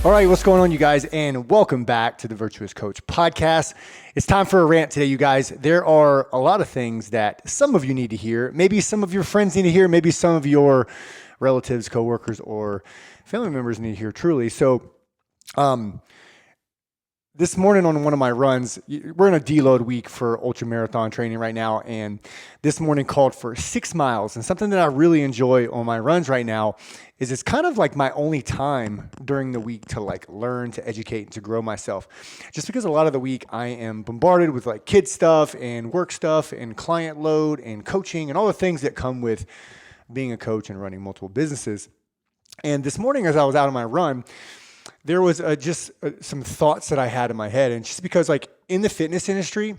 All right, what's going on, you guys, and welcome back to the Virtuous Coach Podcast. It's time for a rant today, you guys. There are a lot of things that some of you need to hear. Maybe some of your friends need to hear. Maybe some of your relatives, coworkers, or family members need to hear truly. So this morning on one of my runs, we're in a deload week for ultra marathon training right now. And this morning called for 6 miles. And something that I really enjoy on my runs right now is it's kind of like my only time during the week to like learn, to educate, and to grow myself. Just because a lot of the week I am bombarded with like kid stuff and work stuff and client load and coaching and all the things that come with being a coach and running multiple businesses. And this morning as I was out on my run, there was some thoughts that I had in my head. And just because like in the fitness industry,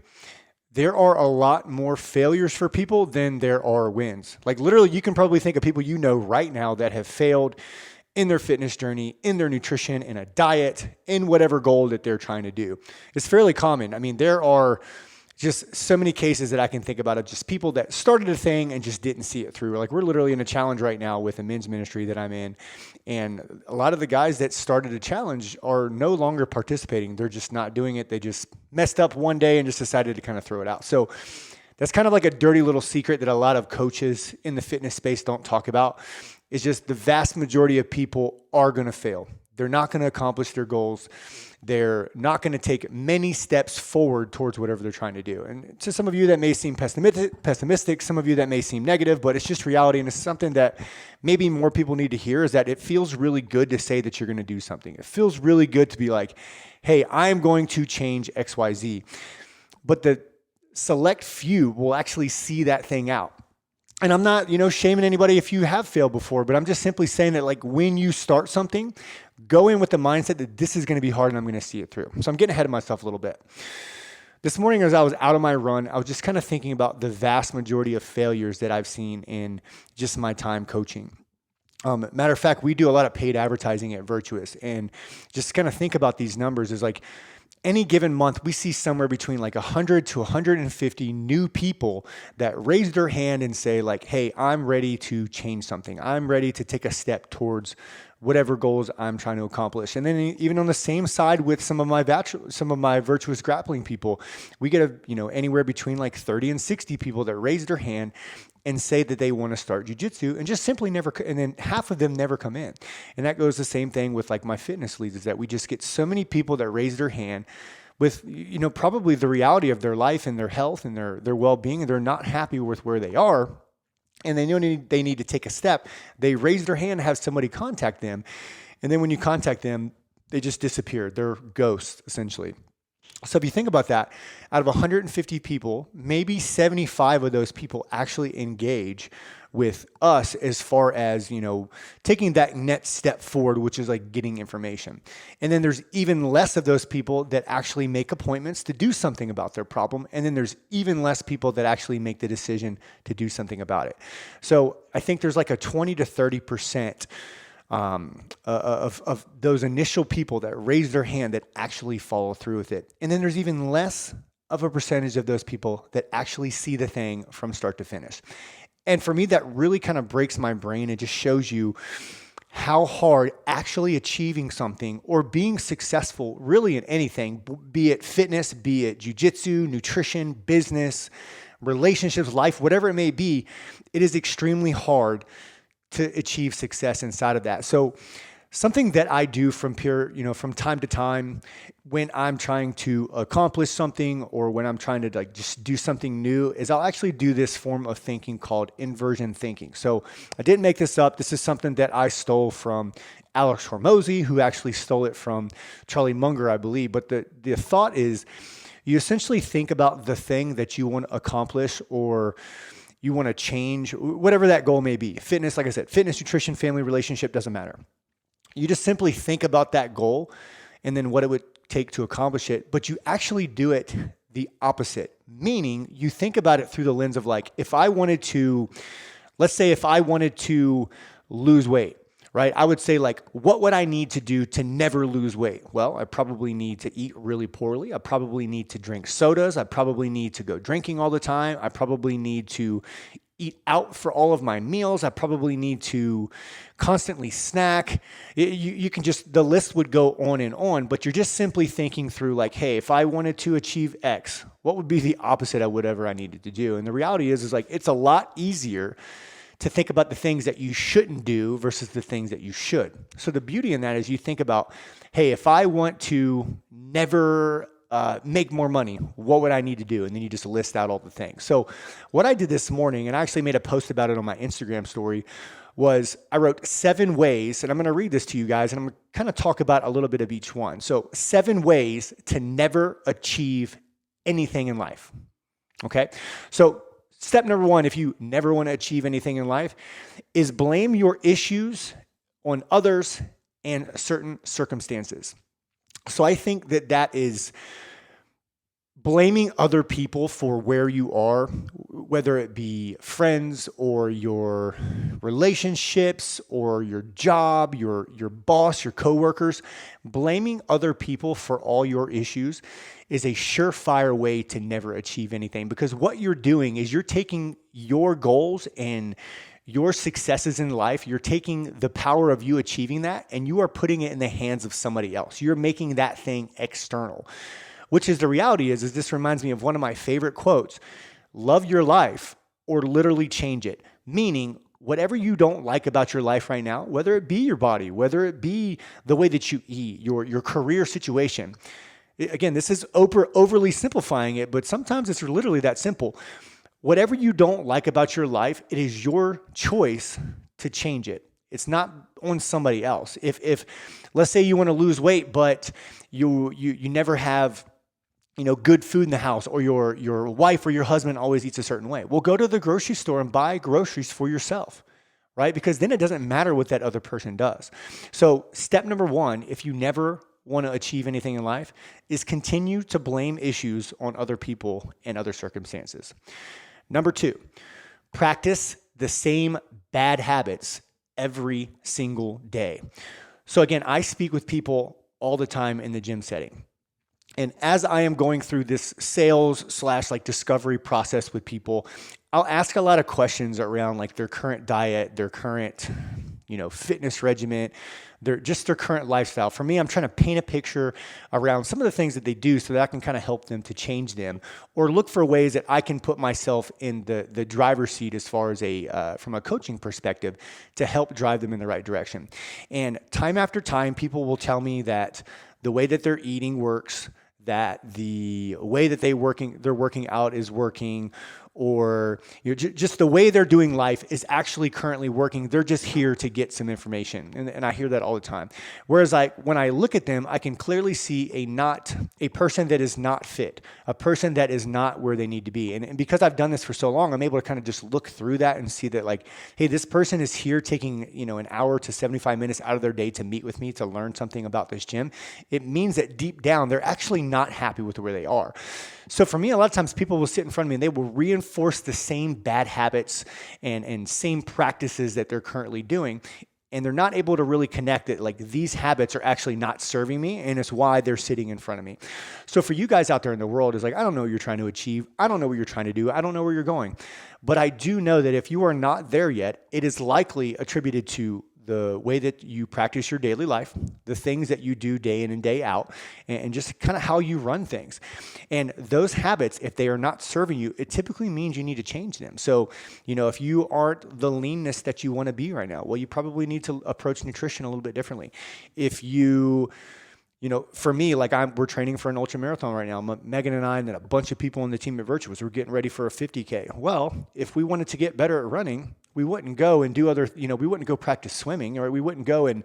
there are a lot more failures for people than there are wins. Like literally, you can probably think of people you know right now that have failed in their fitness journey, in their nutrition, in a diet, in whatever goal that they're trying to do. It's fairly common. I mean, there are just so many cases that I can think about of just people that started a thing and just didn't see it through. Like we're literally in a challenge right now with a men's ministry that I'm in. And a lot of the guys that started a challenge are no longer participating. They're just not doing it. They just messed up one day and just decided to kind of throw it out. So that's kind of like a dirty little secret that a lot of coaches in the fitness space don't talk about. It's just the vast majority of people are going to fail. They're not going to accomplish their goals. They're not going to take many steps forward towards whatever they're trying to do. And to some of you that may seem pessimistic, some of you that may seem negative, but it's just reality. And it's something that maybe more people need to hear, is that it feels really good to say that you're going to do something. It feels really good to be like, hey, I'm going to change XYZ. But the select few will actually see that thing out. And I'm not, shaming anybody if you have failed before, but I'm just simply saying that like when you start something, go in with the mindset that this is going to be hard and I'm going to see it through. So I'm getting ahead of myself a little bit. This morning as I was out on my run, I was just kind of thinking about the vast majority of failures that I've seen in just my time coaching. Matter of fact, we do a lot of paid advertising at Virtuous, and just kind of think about these numbers is like, any given month, we see somewhere between like 100 to 150 new people that raise their hand and say like, hey, I'm ready to change something. I'm ready to take a step towards whatever goals I'm trying to accomplish. And then even on the same side with some of my virtuous grappling people, we get anywhere between like 30 and 60 people that raise their hand and say that they want to start jiu-jitsu and just simply never, and then half of them never come in. And that goes the same thing with like my fitness leads, is that we just get so many people that raise their hand with, probably the reality of their life and their health and their well-being, and they're not happy with where they are. And they know they need to take a step. They raise their hand, have somebody contact them. And then when you contact them, they just disappear. They're ghosts, essentially. So if you think about that, out of 150 people, maybe 75 of those people actually engage with us as far as, taking that next step forward, which is like getting information. And then there's even less of those people that actually make appointments to do something about their problem. And then there's even less people that actually make the decision to do something about it. So I think there's like a 20 to 30% of those initial people that raise their hand that actually follow through with it. And then there's even less of a percentage of those people that actually see the thing from start to finish. And for me, that really kind of breaks my brain. It just shows you how hard actually achieving something or being successful really in anything, be it fitness, be it jiu-jitsu, nutrition, business, relationships, life, whatever it may be, it is extremely hard to achieve success inside of that. So something that I do from time to time when I'm trying to accomplish something or when I'm trying to like just do something new is I'll actually do this form of thinking called inversion thinking. So I didn't make this up. This is something that I stole from Alex Hormozy, who actually stole it from Charlie Munger, I believe. But the thought is you essentially think about the thing that you want to accomplish or you want to change, whatever that goal may be. Fitness, like I said, fitness, nutrition, family, relationship, doesn't matter. You just simply think about that goal and then what it would take to accomplish it, but you actually do it the opposite, meaning you think about it through the lens of like, let's say if I wanted to lose weight, right? I would say like, what would I need to do to never lose weight? Well, I probably need to eat really poorly. I probably need to drink sodas. I probably need to go drinking all the time. I probably need to eat out for all of my meals. I probably need to constantly snack. You can just, the list would go on, but you're just simply thinking through like, hey, if I wanted to achieve X, what would be the opposite of whatever I needed to do? And the reality is like, it's a lot easier to think about the things that you shouldn't do versus the things that you should. So the beauty in that is you think about, hey, if I want to never make more money, what would I need to do? And then you just list out all the things. So what I did this morning, and I actually made a post about it on my Instagram story, was I wrote 7 ways, and I'm going to read this to you guys, and I'm going to kind of talk about a little bit of each one. So 7 ways to never achieve anything in life. Okay? So step number 1, if you never want to achieve anything in life, is blame your issues on others and certain circumstances. So I think that is blaming other people for where you are, whether it be friends or your relationships or your job, your boss, your coworkers. Blaming other people for all your issues is a surefire way to never achieve anything, because what you're doing is you're taking your goals and your successes in life, you're taking the power of you achieving that and you are putting it in the hands of somebody else. You're making that thing external, which is the reality is this reminds me of one of my favorite quotes: love your life or literally change it. Meaning, whatever you don't like about your life right now, whether it be your body, whether it be the way that you eat, your career situation. Again, this is overly simplifying it, but sometimes it's literally that simple. Whatever you don't like about your life, it is your choice to change it. It's not on somebody else. If let's say you want to lose weight, but you never have good food in the house, or your wife or your husband always eats a certain way, well, go to the grocery store and buy groceries for yourself, right? Because then it doesn't matter what that other person does. So step number 1, if you never want to achieve anything in life, is continue to blame issues on other people and other circumstances. Number 2, practice the same bad habits every single day. So again, I speak with people all the time in the gym setting. And as I am going through this sales / discovery process with people, I'll ask a lot of questions around like their current diet, their current, fitness regimen, their current lifestyle. For me, I'm trying to paint a picture around some of the things that they do so that I can kind of help them to change them, or look for ways that I can put myself in the driver's seat as far as from a coaching perspective to help drive them in the right direction. And time after time, people will tell me that the way that they're eating works, that the way that they're working out is working, or just the way they're doing life is actually currently working. They're just here to get some information. And I hear that all the time. Whereas when I look at them, I can clearly see a person that is not fit, a person that is not where they need to be. And because I've done this for so long, I'm able to kind of just look through that and see that like, hey, this person is here taking, an hour to 75 minutes out of their day to meet with me to learn something about this gym. It means that deep down, they're actually not happy with where they are. So for me, a lot of times people will sit in front of me and they will reinforce the same bad habits and same practices that they're currently doing. And they're not able to really connect that like these habits are actually not serving me, and it's why they're sitting in front of me. So for you guys out there in the world, it's like, I don't know what you're trying to achieve. I don't know what you're trying to do. I don't know where you're going. But I do know that if you are not there yet, it is likely attributed to the way that you practice your daily life, the things that you do day in and day out, and just kind of how you run things. And those habits, if they are not serving you, it typically means you need to change them. So, if you aren't the leanness that you want to be right now, well, you probably need to approach nutrition a little bit differently. If for me, we're training for an ultra marathon right now. Megan and I, and then a bunch of people on the team at Virtuous, we're getting ready for a 50K. Well, if we wanted to get better at running, we wouldn't go and do we wouldn't go practice swimming, or we wouldn't go and,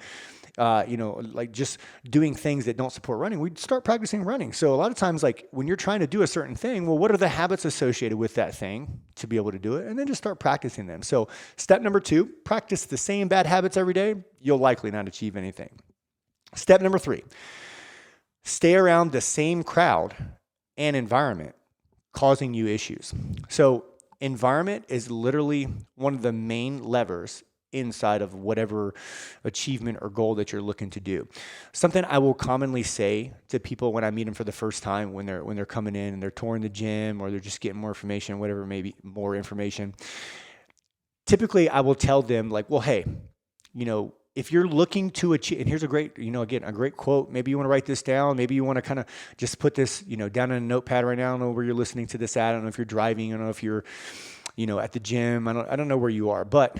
just doing things that don't support running. We'd start practicing running. So a lot of times, when you're trying to do a certain thing, well, what are the habits associated with that thing to be able to do it? And then just start practicing them. So step number 2, practice the same bad habits every day. You'll likely not achieve anything. Step number 3, stay around the same crowd and environment causing you issues. So environment is literally one of the main levers inside of whatever achievement or goal that you're looking to do. Something I will commonly say to people when I meet them for the first time, when they're coming in and they're touring the gym, or they're just getting more information, whatever, maybe more information. typically I will tell them like, well, hey, if you're looking to achieve, and here's a great, again, a great quote. Maybe you want to write this down. Maybe you want to kind of just put this, down in a notepad right now. I don't know where you're listening to this at. I don't know if you're driving. I don't know if you're, at the gym. I don't know where you are. But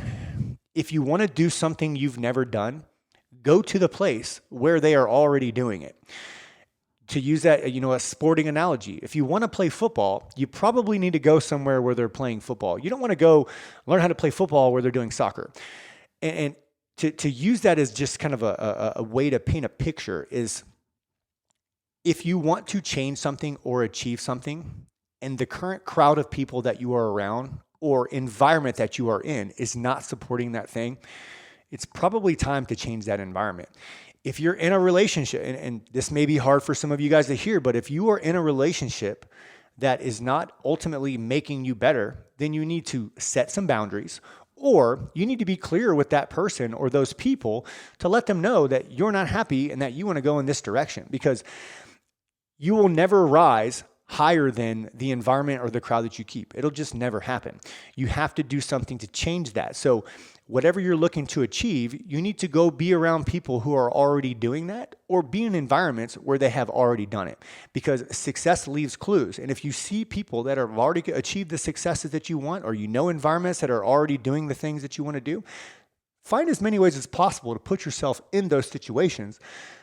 if you want to do something you've never done, go to the place where they are already doing it. To use that, a sporting analogy, if you want to play football, you probably need to go somewhere where they're playing football. You don't want to go learn how to play football where they're doing soccer. And to use that as just kind of a way to paint a picture is, if you want to change something or achieve something, and the current crowd of people that you are around or environment that you are in is not supporting that thing, it's probably time to change that environment. If you're in a relationship, and this may be hard for some of you guys to hear, but if you are in a relationship that is not ultimately making you better, then you need to set some boundaries, or you need to be clear with that person or those people to let them know that you're not happy and that you want to go in this direction, because you will never rise higher than the environment or the crowd that you keep. It'll just never happen. You have to do something to change that. So whatever you're looking to achieve, you need to go be around people who are already doing that, or be in environments where they have already done it, because success leaves clues. And if you see people that have already achieved the successes that you want, or environments that are already doing the things that you want to do, find as many ways as possible to put yourself in those situations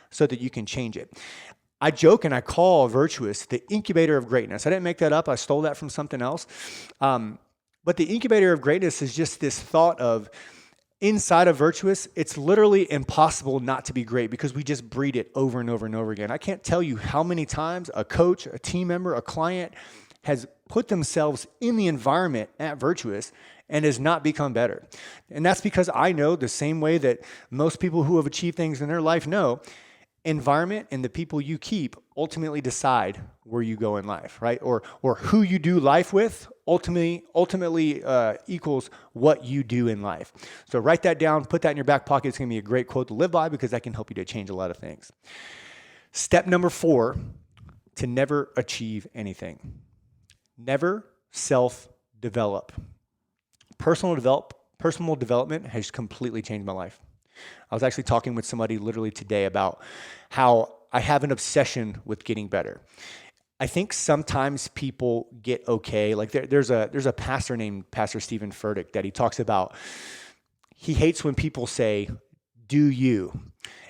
so that you can change it. I joke and I call Virtuous the incubator of greatness. I didn't make that up. I stole that from something else. But the incubator of greatness is just this thought of, inside of Virtuous, it's literally impossible not to be great, because we just breed it over and over and over again. I can't tell you how many times a coach, a team member, a client has put themselves in the environment at Virtuous and has not become better. And that's because I know, the same way that most people who have achieved things in their life know, environment and the people you keep ultimately decide where you go in life, right? Or who you do life with ultimately equals what you do in life. So write that down, put that in your back pocket. It's going to be a great quote to live by, because that can help you to change a lot of things. Step number 4, to never achieve anything. Never self-develop. Personal development has completely changed my life. I was actually talking with somebody literally today about how I have an obsession with getting better. I think sometimes people get okay. Like there's a pastor named Pastor Stephen Furtick that he talks about. He hates when people say, "Do you,"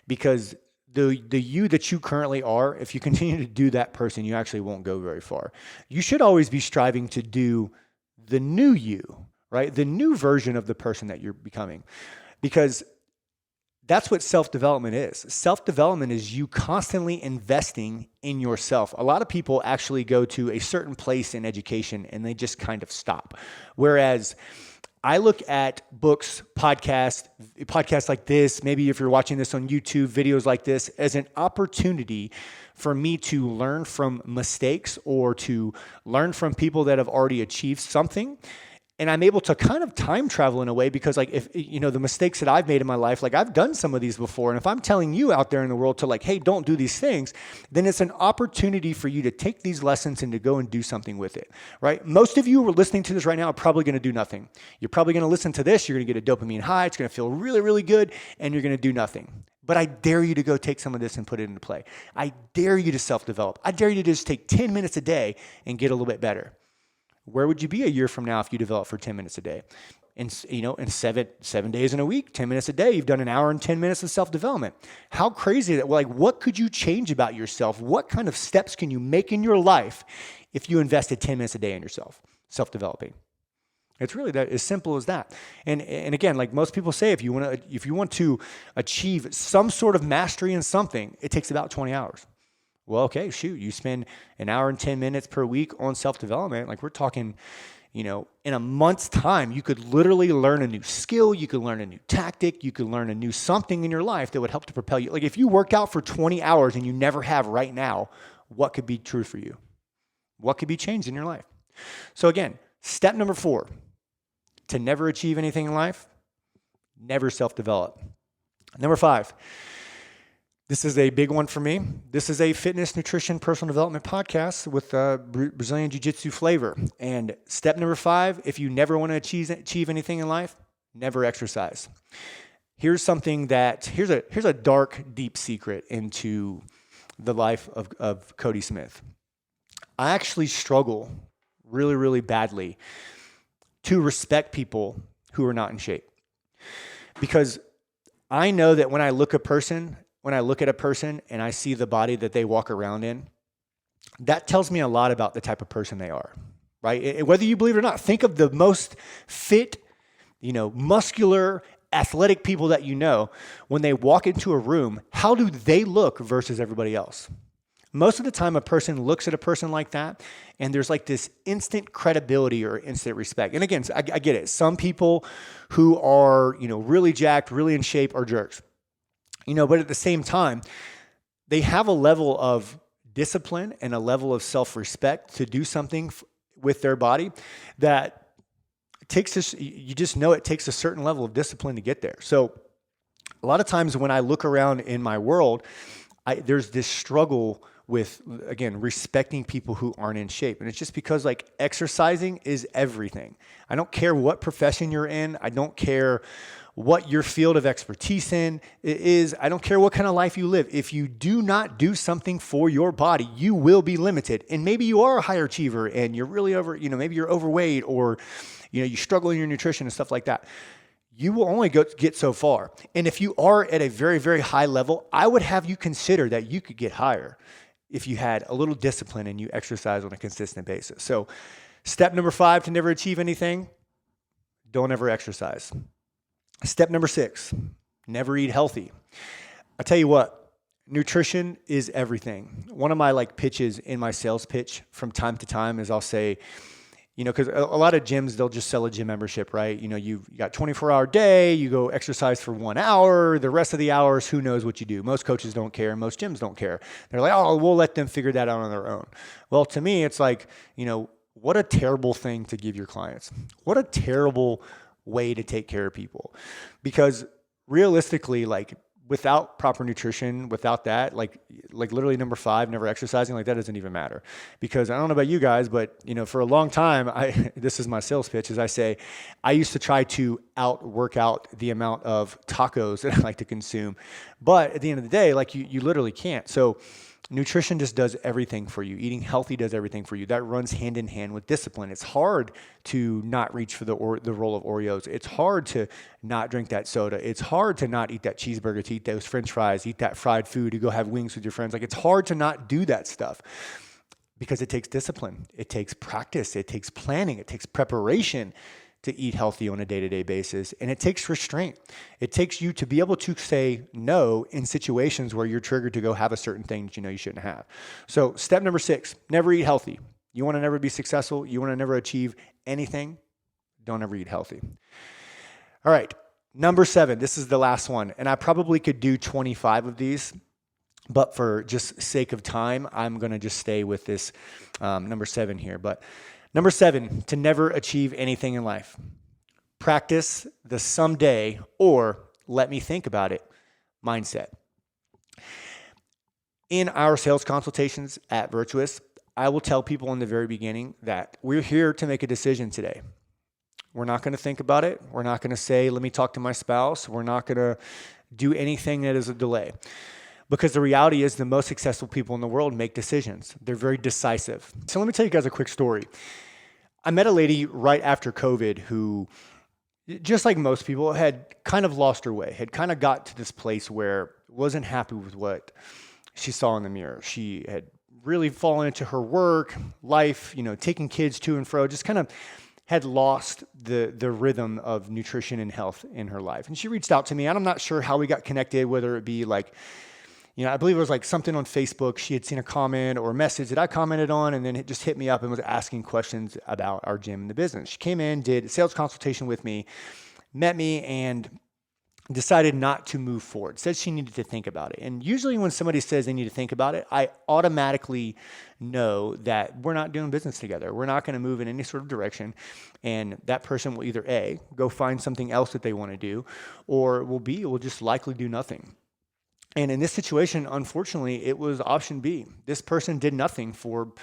because the you that you currently are, if you continue to do that person, you actually won't go very far. You should always be striving to do the new you, right? The new version of the person that you're becoming, because that's what self-development is. Self-development is you constantly investing in yourself. A lot of people actually go to a certain place in education and they just kind of stop. Whereas I look at books, podcasts like this, maybe if you're watching this on YouTube, videos like this, as an opportunity for me to learn from mistakes or to learn from people that have already achieved something. And I'm able to kind of time travel in a way, because like, if the mistakes that I've made in my life, like I've done some of these before. And if I'm telling you out there in the world to like, hey, don't do these things, then it's an opportunity for you to take these lessons and to go and do something with it, right? Most of you who are listening to this right now are probably going to do nothing. You're probably going to listen to this. You're going to get a dopamine high. It's going to feel really, really good. And you're going to do nothing. But I dare you to go take some of this and put it into play. I dare you to self-develop. I dare you to just take 10 minutes a day and get a little bit better. Where would you be a year from now if you develop for 10 minutes a day? In 7 days in a week, 10 minutes a day, you've done an hour and 10 minutes of self-development. How crazy that, like, what could you change about yourself? What kind of steps can you make in your life if you invested 10 minutes a day in yourself, self-developing? It's really that as simple as that. And again, like most people say, if you want to achieve some sort of mastery in something, it takes about 20 hours. Well, okay, shoot, you spend an hour and 10 minutes per week on self-development. Like we're talking, in a month's time, you could literally learn a new skill. You could learn a new tactic. You could learn a new something in your life that would help to propel you. Like if you work out for 20 hours and you never have right now, what could be true for you? What could be changed in your life? So again, step number 4, to never achieve anything in life, never self-develop. Number 5, this is a big one for me. This is a fitness, nutrition, personal development podcast with Brazilian Jiu-Jitsu flavor. And step number 5, if you never want to achieve anything in life, never exercise. Here's a dark, deep secret into the life of Cody Smith. I actually struggle really, really badly to respect people who are not in shape. Because I know that when I look at a person and I see the body that they walk around in, that tells me a lot about the type of person they are, right? Whether you believe it or not, think of the most fit, muscular, athletic people that you know. When they walk into a room, how do they look versus everybody else? Most of the time, a person looks at a person like that, and there's like this instant credibility or instant respect. And again, I get it. Some people who are, really jacked, really in shape are jerks. But at the same time, they have a level of discipline and a level of self-respect to do something with their body that takes this, you just know it takes a certain level of discipline to get there. So a lot of times when I look around in my world, there's this struggle with, again, respecting people who aren't in shape. And it's just because like exercising is everything. I don't care what profession you're in. I don't care what your field of expertise is. I don't care what kind of life you live. If you do not do something for your body, you will be limited. And maybe you are a high achiever and you're really maybe you're overweight, or, you struggle in your nutrition and stuff like that. You will only get so far. And if you are at a very, very high level, I would have you consider that you could get higher if you had a little discipline and you exercise on a consistent basis. So step number 5 to never achieve anything, don't ever exercise. Step number 6, never eat healthy. I tell you what, nutrition is everything. One of my pitches in my sales pitch from time to time is I'll say, because a lot of gyms, they'll just sell a gym membership, right? You've got 24-hour day, you go exercise for 1 hour, the rest of the hours, who knows what you do. Most coaches don't care, most gyms don't care. They're like, oh, we'll let them figure that out on their own. Well, to me, it's like, what a terrible thing to give your clients. What a terrible way to take care of people. Because realistically, without proper nutrition, without that, like literally number 5, never exercising, that doesn't even matter. Because I don't know about you guys, but for a long time, this is my sales pitch, as I say, I used to try to work out the amount of tacos that I like to consume. But at the end of the day, you literally can't. So nutrition just does everything for you. Eating healthy does everything for you. That runs hand in hand with discipline. It's hard to not reach for the roll of Oreos. It's hard to not drink that soda. It's hard to not eat that cheeseburger, to eat those French fries, eat that fried food, to go have wings with your friends. It's hard to not do that stuff because it takes discipline. It takes practice. It takes planning. It takes preparation to eat healthy on a day-to-day basis. And it takes restraint. It takes you to be able to say no in situations where you're triggered to go have a certain thing that you shouldn't have. So step number 6, never eat healthy. You want to never be successful. You want to never achieve anything. Don't ever eat healthy. All right. Number 7, this is the last one. And I probably could do 25 of these, but for just sake of time, I'm going to just stay with this number 7 here. But number 7, to never achieve anything in life. Practice the someday or let me think about it mindset. In our sales consultations at Virtuous, I will tell people in the very beginning that we're here to make a decision today. We're not going to think about it. We're not going to say, let me talk to my spouse. We're not going to do anything that is a delay. Because the reality is the most successful people in the world make decisions. They're very decisive. So let me tell you guys a quick story. I met a lady right after COVID who, just like most people, had kind of lost her way, had kind of got to this place where wasn't happy with what she saw in the mirror. She had really fallen into her work, life, taking kids to and fro, just kind of had lost the rhythm of nutrition and health in her life. And she reached out to me, and I'm not sure how we got connected, whether it be I believe it was something on Facebook. She had seen a comment or a message that I commented on, and then it just hit me up and was asking questions about our gym and the business. She came in, did a sales consultation with me, met me, and decided not to move forward. Said she needed to think about it. And usually when somebody says they need to think about it, I automatically know that we're not doing business together. We're not going to move in any sort of direction. And that person will either A, go find something else that they want to do, or will just likely do nothing. And in this situation, unfortunately, it was option B. This person did nothing for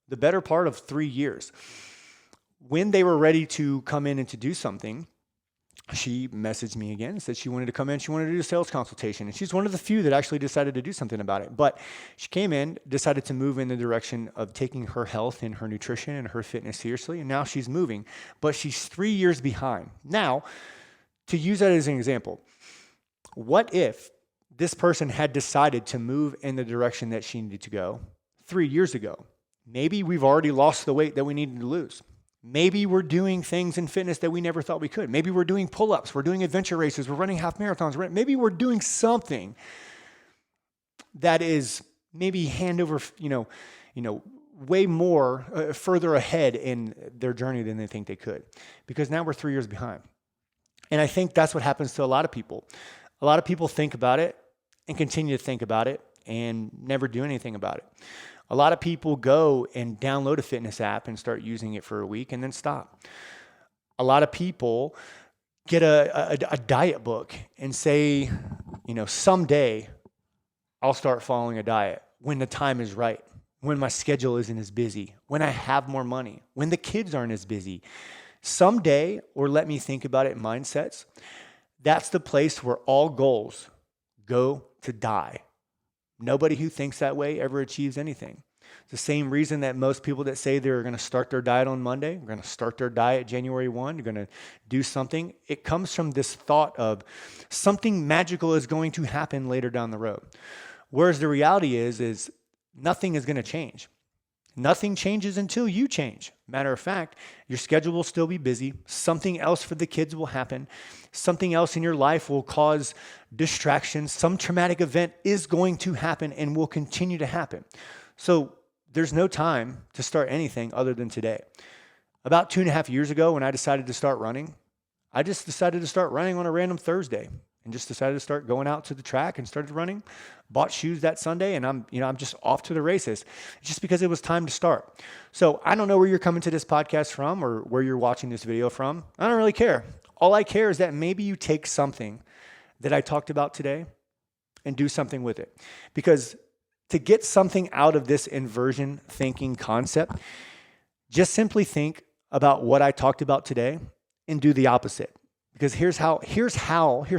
the better part of 3 years. When they were ready to come in and to do something, she messaged me again and said she wanted to come in. She wanted to do a sales consultation. And she's one of the few that actually decided to do something about it. But she came in, decided to move in the direction of taking her health and her nutrition and her fitness seriously. And now she's moving, but she's 3 years behind. Now, to use that as an example, what if this person had decided to move in the direction that she needed to go 3 years ago? Maybe we've already lost the weight that we needed to lose. Maybe we're doing things in fitness that we never thought we could. Maybe we're doing pull-ups, we're doing adventure races, we're running half marathons. Maybe we're doing something that is maybe hand over, way more further ahead in their journey than they think they could, because now we're 3 years behind. And I think that's what happens to a lot of people. A lot of people think about it and continue to think about it and never do anything about it. A lot of people go and download a fitness app and start using it for a week and then stop. A lot of people get a diet book and say, someday I'll start following a diet when the time is right, when my schedule isn't as busy, when I have more money, when the kids aren't as busy. Someday, or let me think about it mindsets, that's the place where all goals go to die. Nobody who thinks that way ever achieves anything. It's the same reason that most people that say they're going to start their diet on Monday, they're going to start their diet January 1, they're going to do something. It comes from this thought of something magical is going to happen later down the road. Whereas the reality is nothing is going to change. Nothing changes until you change. Matter of fact, your schedule will still be busy. Something else for the kids will happen. Something else in your life will cause distractions. Some traumatic event is going to happen and will continue to happen. So there's no time to start anything other than today. About 2.5 years ago, when I decided to start running, I just decided to start running on a random Thursday and just decided to start going out to the track and started running. Bought shoes that Sunday, and I'm just off to the races just because it was time to start. So I don't know where you're coming to this podcast from or where you're watching this video from. I don't really care. All I care is that maybe you take something that I talked about today and do something with it. Because to get something out of this inversion thinking concept, just simply think about what I talked about today and do the opposite. Because here's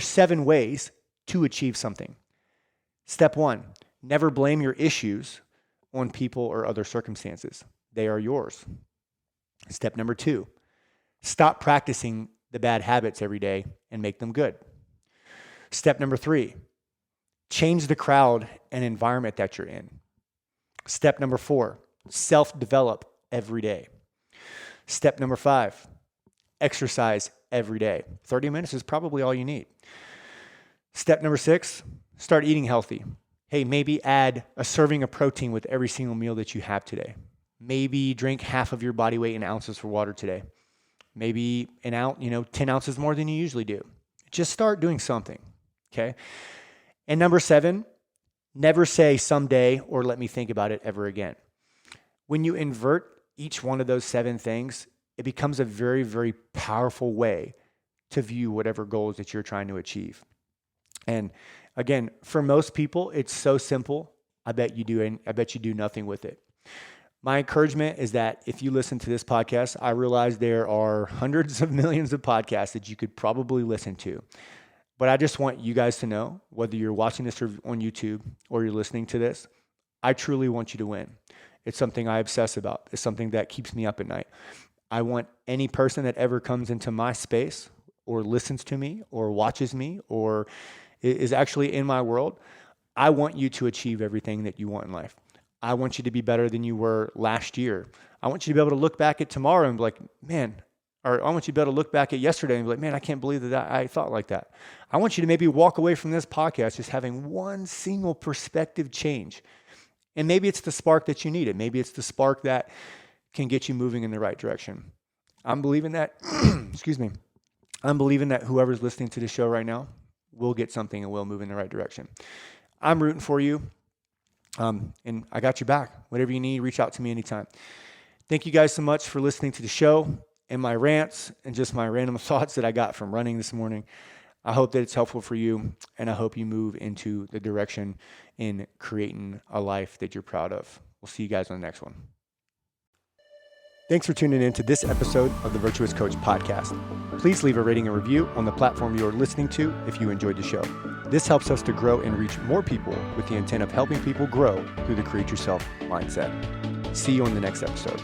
7 ways to achieve something. Step 1, never blame your issues on people or other circumstances. They are yours. Step number 2, stop practicing the bad habits every day and make them good. Step number 3, change the crowd and environment that you're in. Step number 4, self-develop every day. Step number 5, exercise every day. 30 minutes is probably all you need. Step number 6, start eating healthy. Hey, maybe add a serving of protein with every single meal that you have today. Maybe drink half of your body weight in ounces for water today. Maybe 10 ounces more than you usually do. Just start doing something, okay? And number 7, never say someday or let me think about it ever again. When you invert each one of those 7 things, it becomes a very, very powerful way to view whatever goals that you're trying to achieve. And again, for most people, it's so simple. I bet you do nothing with it. My encouragement is that if you listen to this podcast, I realize there are hundreds of millions of podcasts that you could probably listen to. But I just want you guys to know, whether you're watching this on YouTube or you're listening to this, I truly want you to win. It's something I obsess about. It's something that keeps me up at night. I want any person that ever comes into my space or listens to me or watches me or is actually in my world, I want you to achieve everything that you want in life. I want you to be better than you were last year. I want you to be able to look back at tomorrow and be like, man, or I want you to be able to look back at yesterday and be like, man, I can't believe that I thought like that. I want you to maybe walk away from this podcast just having one single perspective change. And maybe it's the spark that you needed. Maybe it's the spark that can get you moving in the right direction. I'm believing that, I'm believing that whoever's listening to this show right now will get something and will move in the right direction. I'm rooting for you. And I got your back. Whatever you need, reach out to me anytime. Thank you guys so much for listening to the show and my rants and just my random thoughts that I got from running this morning. I hope that it's helpful for you, and I hope you move into the direction in creating a life that you're proud of. We'll see you guys on the next one. Thanks for tuning in to this episode of the Virtuous Coach Podcast. Please leave a rating and review on the platform you are listening to if you enjoyed the show. This helps us to grow and reach more people with the intent of helping people grow through the Create Yourself mindset. See you on the next episode.